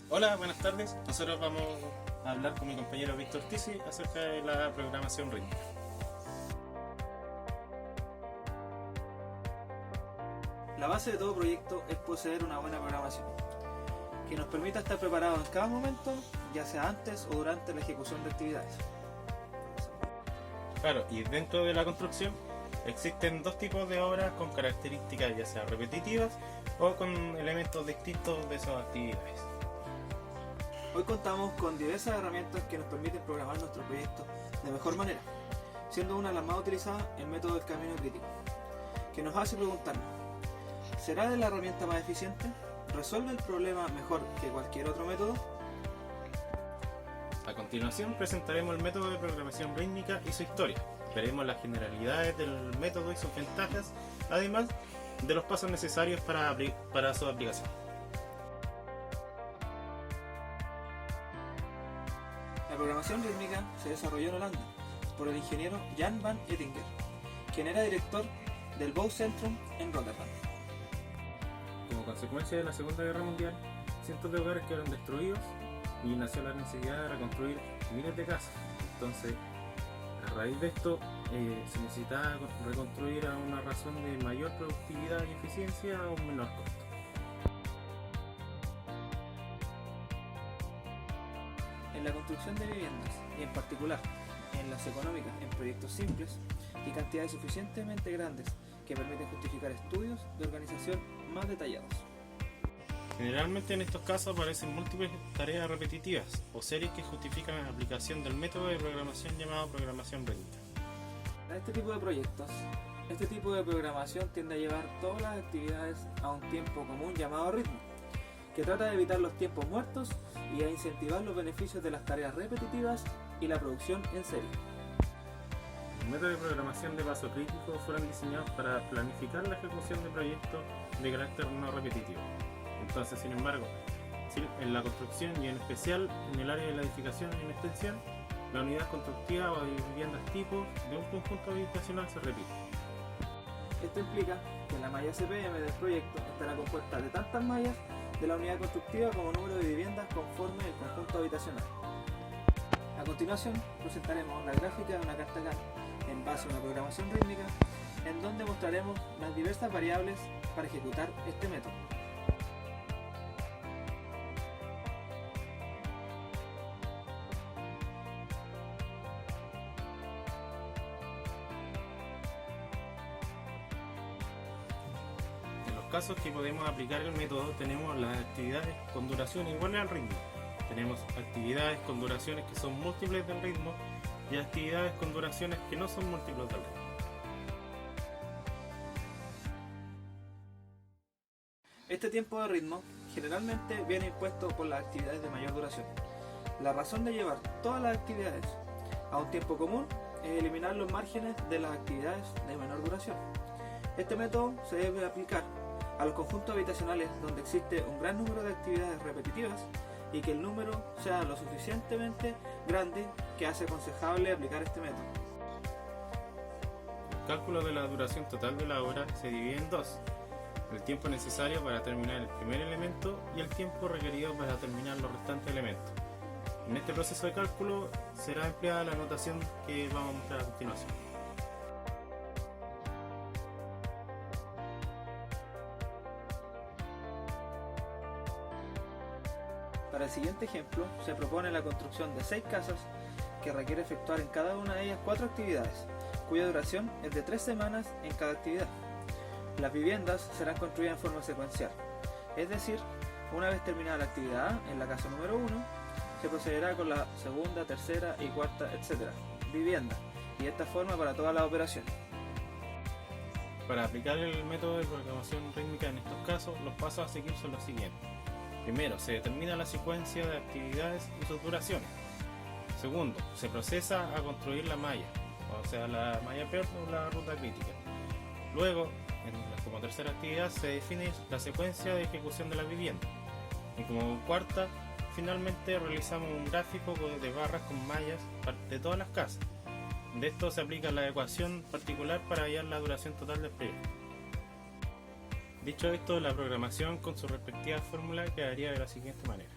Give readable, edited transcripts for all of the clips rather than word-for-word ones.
Hola, buenas tardes. Nosotros vamos a hablar con mi compañero Víctor Tisi acerca de la programación rítmica. La base de todo proyecto es poseer una buena programación, que nos permita estar preparados en cada momento, ya sea antes o durante la ejecución de actividades. Claro, y dentro de la construcción existen dos tipos de obras con características ya sea repetitivas o con elementos distintos de esas actividades. Hoy contamos con diversas herramientas que nos permiten programar nuestro proyecto de mejor manera, siendo una de las más utilizadas el método del camino crítico, que nos hace preguntarnos: ¿será la herramienta más eficiente? ¿Resuelve el problema mejor que cualquier otro método? A continuación presentaremos el método de programación rítmica y su historia. Veremos las generalidades del método y sus ventajas, además de los pasos necesarios para su aplicación. La programación rítmica se desarrolló en Holanda por el ingeniero Jan van Ettinger, quien era director del Bouwcentrum en Rotterdam. Como consecuencia de la Segunda Guerra Mundial, cientos de hogares quedaron destruidos y nació la necesidad de reconstruir miles de casas. Entonces, a raíz de esto, se necesitaba reconstruir a una razón de mayor productividad y eficiencia a un menor costo. En la construcción de viviendas, y en particular en las económicas en proyectos simples y cantidades suficientemente grandes que permiten justificar estudios de organización más detallados. Generalmente en estos casos aparecen múltiples tareas repetitivas o series que justifican la aplicación del método de programación llamado programación rítmica. Para este tipo de proyectos, este tipo de programación tiende a llevar todas las actividades a un tiempo común llamado ritmo, que trata de evitar los tiempos muertos y a incentivar los beneficios de las tareas repetitivas y la producción en serie. Los métodos de programación de paso crítico fueron diseñados para planificar la ejecución de proyectos de carácter no repetitivo. Entonces, sin embargo, en la construcción y en especial en el área de la edificación y en extensión, la unidad constructiva o de viviendas tipo de un conjunto habitacional se repite. Esto implica que la malla CPM del proyecto estará compuesta de tantas mallas de la unidad constructiva como número de viviendas conforme el conjunto habitacional. A continuación, presentaremos la gráfica de una carta Gantt en base a una programación rítmica, en donde mostraremos las diversas variables para ejecutar este método. En los casos que podemos aplicar el método tenemos las actividades con duración igual al ritmo. Tenemos actividades con duraciones que son múltiples del ritmo y actividades con duraciones que no son múltiples del ritmo. Este tiempo de ritmo generalmente viene impuesto por las actividades de mayor duración. La razón de llevar todas las actividades a un tiempo común es eliminar los márgenes de las actividades de menor duración. Este método se debe aplicar a los conjuntos habitacionales donde existe un gran número de actividades repetitivas y que el número sea lo suficientemente grande que hace aconsejable aplicar este método. El cálculo de la duración total de la obra se divide en dos: el tiempo necesario para terminar el primer elemento y el tiempo requerido para terminar los restantes elementos. En este proceso de cálculo será empleada la notación que vamos a mostrar a continuación. Para el siguiente ejemplo, se propone la construcción de 6 casas que requiere efectuar en cada una de ellas 4 actividades, cuya duración es de 3 semanas en cada actividad. Las viviendas serán construidas en forma secuencial, es decir, una vez terminada la actividad A en la casa número 1, se procederá con la segunda, tercera y cuarta, etc. vivienda, y de esta forma para todas las operaciones. Para aplicar el método de programación rítmica en estos casos, los pasos a seguir son los siguientes. Primero, se determina la secuencia de actividades y sus duraciones. Segundo, se procesa a construir la malla, o sea, la malla PERT o la ruta crítica. Luego, como tercera actividad, se define la secuencia de ejecución de la vivienda. Y como cuarta, finalmente realizamos un gráfico de barras con mallas de todas las casas. De esto se aplica la ecuación particular para hallar la duración total del proyecto. Dicho esto, la programación con su respectiva fórmula quedaría de la siguiente manera.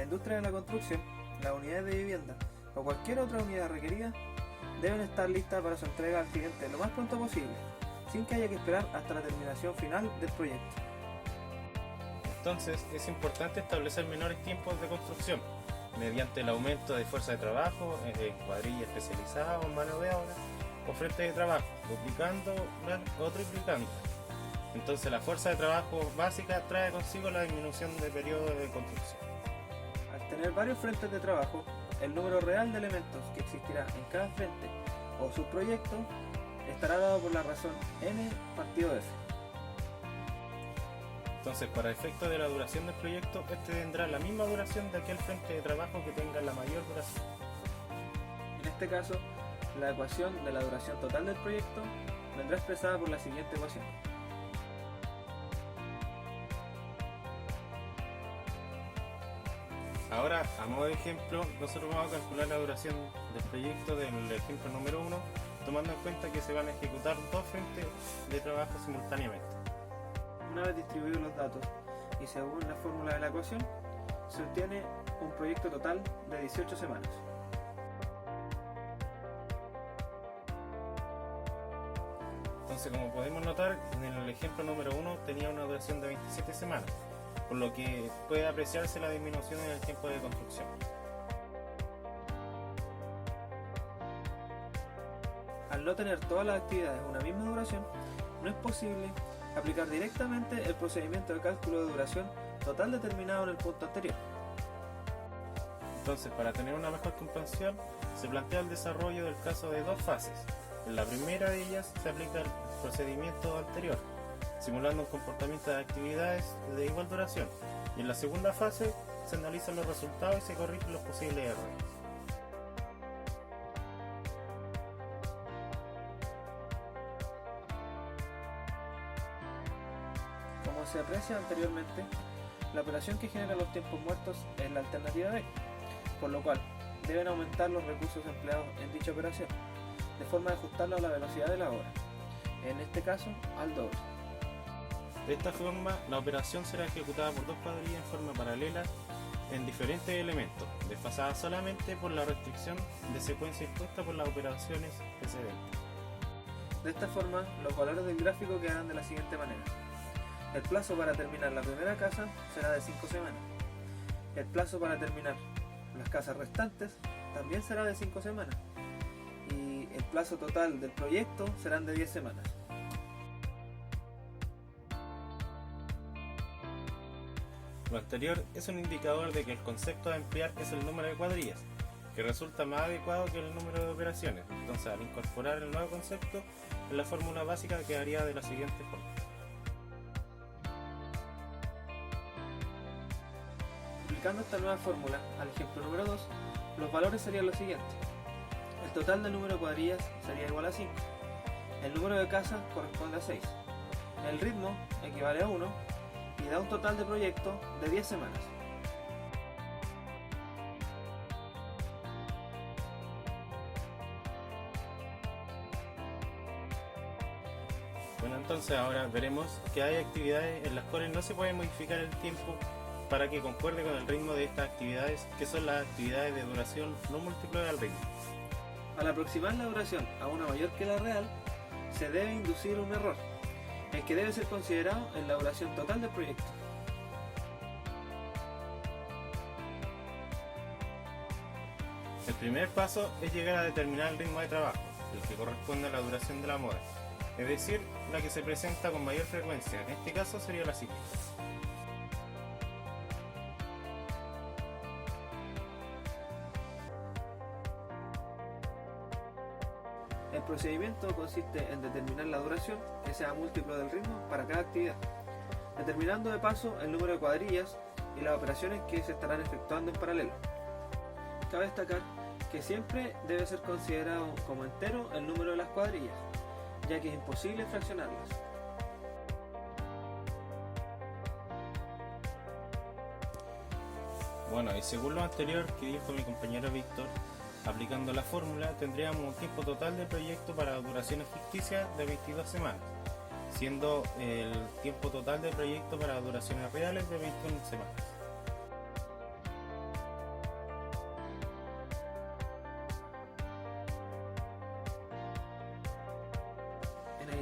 industria de la construcción, las unidades de vivienda o cualquier otra unidad requerida deben estar listas para su entrega al cliente lo más pronto posible, sin que haya que esperar hasta la terminación final del proyecto. Entonces es importante establecer menores tiempos de construcción mediante el aumento de fuerza de trabajo, cuadrilla especializada o mano de obra o frente de trabajo, duplicando o triplicando. Entonces la fuerza de trabajo básica trae consigo la disminución de periodo de construcción. Al tener varios frentes de trabajo, el número real de elementos que existirá en cada frente o subproyecto estará dado por la razón n partido f. Entonces, para efectos de la duración del proyecto, este tendrá la misma duración de aquel frente de trabajo que tenga la mayor duración. En este caso, la ecuación de la duración total del proyecto vendrá expresada por la siguiente ecuación. Ahora, a modo de ejemplo, nosotros vamos a calcular la duración del proyecto del ejemplo número 1, tomando en cuenta que se van a ejecutar dos frentes de trabajo simultáneamente. Una vez distribuidos los datos y según la fórmula de la ecuación, se obtiene un proyecto total de 18 semanas. Entonces, como podemos notar, en el ejemplo número 1 tenía una duración de 27 semanas, por lo que puede apreciarse la disminución en el tiempo de construcción. Al no tener todas las actividades una misma duración, no es posible aplicar directamente el procedimiento de cálculo de duración total determinado en el punto anterior. Entonces, para tener una mejor comprensión, se plantea el desarrollo del caso de dos fases. En la primera de ellas se aplica el procedimiento anterior, simulando un comportamiento de actividades de igual duración, y en la segunda fase se analizan los resultados y se corrigen los posibles errores. Como se aprecia anteriormente, la operación que genera los tiempos muertos es la alternativa B, por lo cual deben aumentar los recursos empleados en dicha operación, de forma de ajustarlo a la velocidad de la obra, en este caso al doble. De esta forma, la operación será ejecutada por dos cuadrillas en forma paralela en diferentes elementos, desfasadas solamente por la restricción de secuencia impuesta por las operaciones precedentes. De esta forma, los valores del gráfico quedarán de la siguiente manera. El plazo para terminar la primera casa será de 5 semanas. El plazo para terminar las casas restantes también será de 5 semanas. Y el plazo total del proyecto serán de 10 semanas. Lo anterior es un indicador de que el concepto a emplear es el número de cuadrillas, que resulta más adecuado que el número de operaciones. Entonces, al incorporar el nuevo concepto, en la fórmula básica quedaría de la siguiente forma. Aplicando esta nueva fórmula al ejemplo número 2, los valores serían los siguientes. El total del número de cuadrillas sería igual a 5. El número de casas corresponde a 6. El ritmo equivale a 1 y da un total de proyecto de 10 semanas. Bueno, entonces ahora veremos que hay actividades en las cuales no se puede modificar el tiempo para que concuerde con el ritmo de estas actividades, que son las actividades de duración no múltiplo del ritmo. Al aproximar la duración a una mayor que la real, se debe inducir un error, el que debe ser considerado en la duración total del proyecto. El primer paso es llegar a determinar el ritmo de trabajo, el que corresponde a la duración de la moda, es decir, la que se presenta con mayor frecuencia, en este caso sería la cíclica. El procedimiento consiste en determinar la duración que sea múltiplo del ritmo para cada actividad, determinando de paso el número de cuadrillas y las operaciones que se estarán efectuando en paralelo. Cabe destacar que siempre debe ser considerado como entero el número de las cuadrillas, ya que es imposible fraccionarlas. Bueno, y según lo anterior que dijo mi compañero Víctor, aplicando la fórmula tendríamos un tiempo total de proyecto para duraciones ficticias de 22 semanas, siendo el tiempo total de proyecto para duraciones reales de 21 semanas.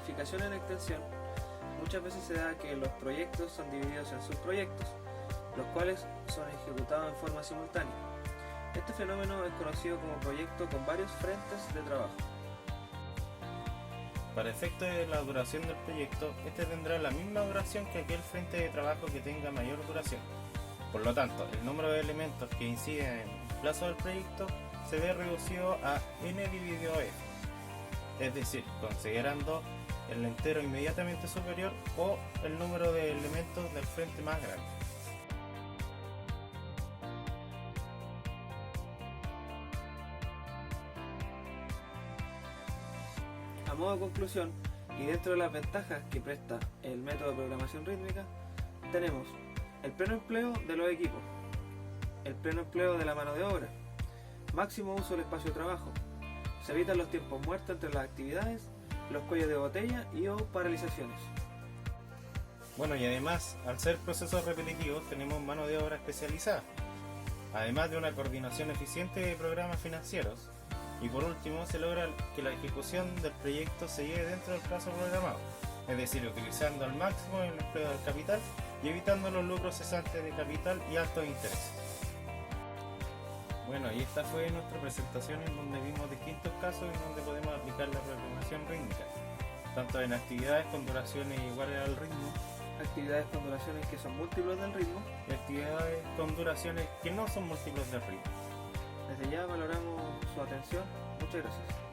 planificación en extensión, muchas veces se da que los proyectos son divididos en subproyectos, los cuales son ejecutados en forma simultánea. Este fenómeno es conocido como proyecto con varios frentes de trabajo. Para efecto de la duración del proyecto, este tendrá la misma duración que aquel frente de trabajo que tenga mayor duración. Por lo tanto, el número de elementos que inciden en el plazo del proyecto se ve reducido a n dividido f, es decir, considerando el entero inmediatamente superior o el número de elementos del frente más grande. A modo de conclusión, y dentro de las ventajas que presta el método de programación rítmica, tenemos el pleno empleo de los equipos, el pleno empleo de la mano de obra, máximo uso del espacio de trabajo, se evitan los tiempos muertos entre las actividades, los cuellos de botella y o paralizaciones. Bueno, y además, al ser procesos repetitivos, tenemos mano de obra especializada, además de una coordinación eficiente de programas financieros. Y por último, se logra que la ejecución del proyecto se lleve dentro del plazo programado, es decir, utilizando al máximo el empleo del capital y evitando los lucros cesantes de capital y altos intereses. Bueno, y esta fue nuestra presentación en donde vimos distintos casos en donde podemos aplicar la programación rítmica, tanto en actividades con duraciones iguales al ritmo, Actividades con duraciones que son múltiplos del ritmo. y actividades con duraciones que no son múltiplos del ritmo. Desde ya valoramos su atención. Muchas gracias.